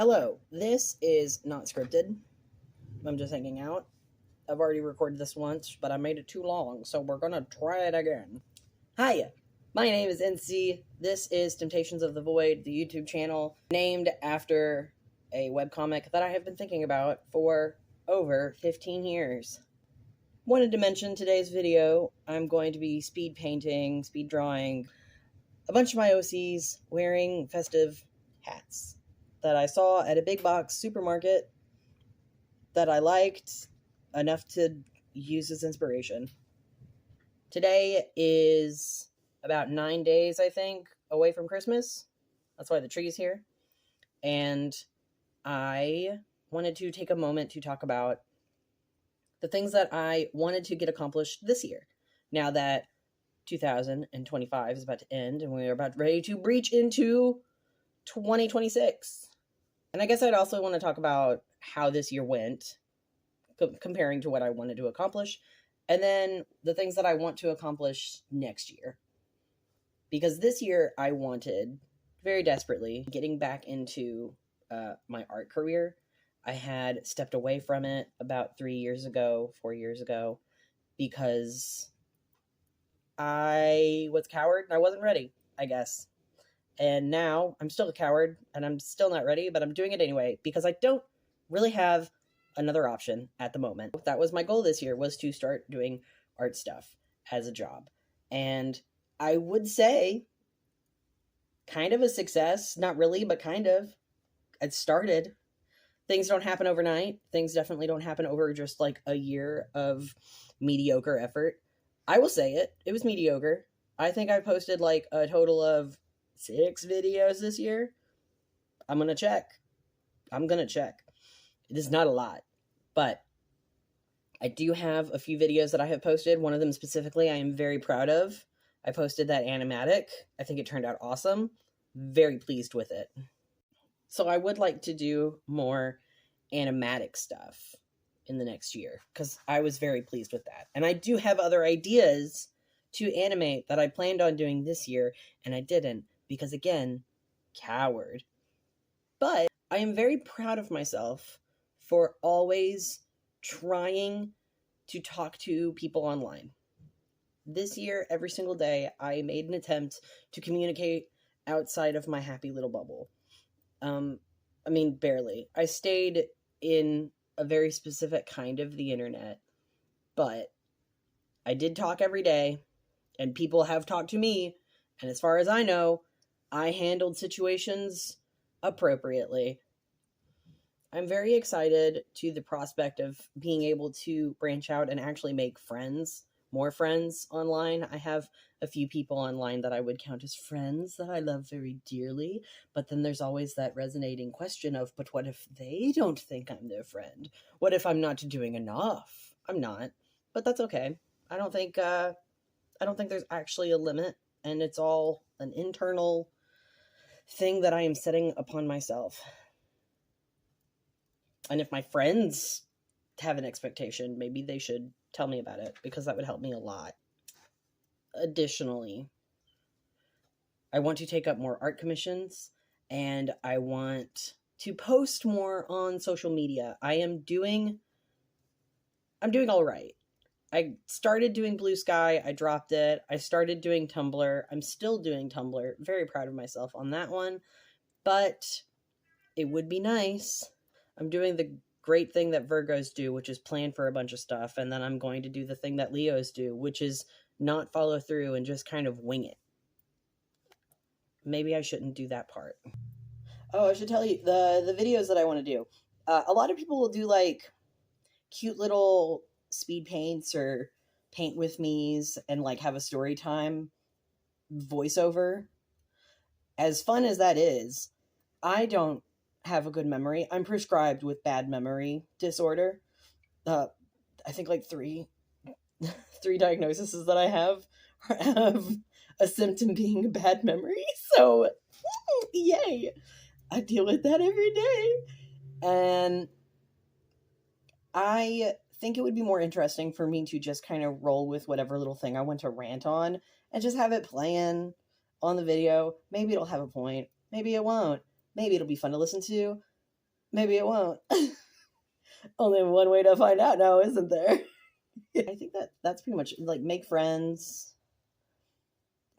Hello, this is not scripted. I'm just hanging out. I've already recorded this once, but I made it too long, so we're gonna try it again. Hiya, my name is NC. This is Temptations of the Void, the YouTube channel, named after a webcomic that I have been thinking about for over 15 years. Wanted to mention today's video, I'm going to be speed painting, speed drawing a bunch of my OCs wearing festive hats that I saw at a big box supermarket that I liked enough to use as inspiration. Today is about 9 days, I think, away from Christmas. That's why the tree's here. And I wanted to take a moment to talk about the things that I wanted to get accomplished this year. Now that 2025 is about to end and we're about ready to breach into 2026. And I guess I'd also want to talk about how this year went, comparing to what I wanted to accomplish, and then the things that I want to accomplish next year. Because this year I wanted, very desperately, getting back into my art career. I had stepped away from it about 4 years ago, because I was a coward and I wasn't ready, I guess. And now I'm still a coward and I'm still not ready, but I'm doing it anyway because I don't really have another option at the moment. That was my goal this year, was to start doing art stuff as a job. And I would say kind of a success, not really, but kind of. It started. Things don't happen overnight. Things definitely don't happen over just like a year of mediocre effort. I will say it. It was mediocre. I think I posted like a total of 6 videos this year. I'm gonna check. It is not a lot, but I do have a few videos that I have posted. One of them specifically I am very proud of. I posted that animatic. I think it turned out awesome. Very pleased with it. So I would like to do more animatic stuff in the next year because I was very pleased with that. And I do have other ideas to animate that I planned on doing this year and I didn't because, again, coward. But I am very proud of myself for always trying to talk to people online. This year, every single day, I made an attempt to communicate outside of my happy little bubble. I mean, barely. I stayed in a very specific kind of the internet, but I did talk every day, and people have talked to me, and as far as I know, I handled situations appropriately. I'm very excited to the prospect of being able to branch out and actually make friends, more friends online. I have a few people online that I would count as friends that I love very dearly, but then there's always that resonating question of, but what if they don't think I'm their friend? What if I'm not doing enough? I'm not, but that's okay. I don't think there's actually a limit, and it's all an internal thing that I am setting upon myself. And if my friends have an expectation, maybe they should tell me about it because that would help me a lot. Additionally, I want to take up more art commissions and I want to post more on social media. I'm doing all right. I started doing Blue Sky. I dropped it. I started doing Tumblr. I'm still doing Tumblr. Very proud of myself on that one. But it would be nice. I'm doing the great thing that Virgos do, which is plan for a bunch of stuff. And then I'm going to do the thing that Leos do, which is not follow through and just kind of wing it. Maybe I shouldn't do that part. Oh, I should tell you, the videos that I want to do. A lot of people will do like cute little speed paints or paint with me's and like have a story time voiceover. As fun as that is, I don't have a good memory. I'm prescribed with bad memory disorder. I think like three diagnoses that I have a symptom being a bad memory. So yay, I deal with that every day. And I think it would be more interesting for me to just kind of roll with whatever little thing I want to rant on and just have it playing on the video. Maybe it'll have a point. Maybe it won't. Maybe it'll be fun to listen to. Maybe it won't. Only one way to find out now, isn't there? I think that's pretty much, like, make friends,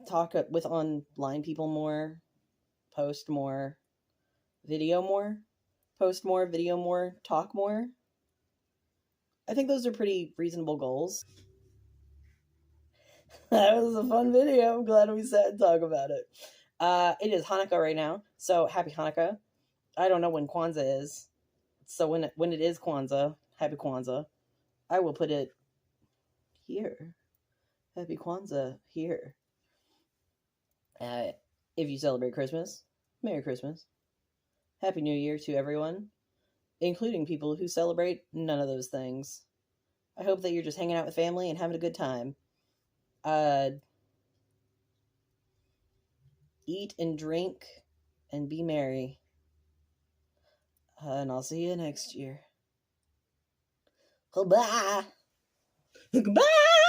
talk with online people more, post more, video more, post more, video more, talk more. I think those are pretty reasonable goals. That was a fun video. I'm glad we sat and talk about it. It is Hanukkah right now, so happy Hanukkah. I don't know when Kwanzaa is, so when it is Kwanzaa, happy Kwanzaa. I will put it here. Happy Kwanzaa here. If you celebrate Christmas, Merry Christmas. Happy New Year to everyone, including people who celebrate none of those things. I hope that you're just hanging out with family and having a good time. Eat and drink and be merry. And I'll see you next year. Goodbye. Goodbye.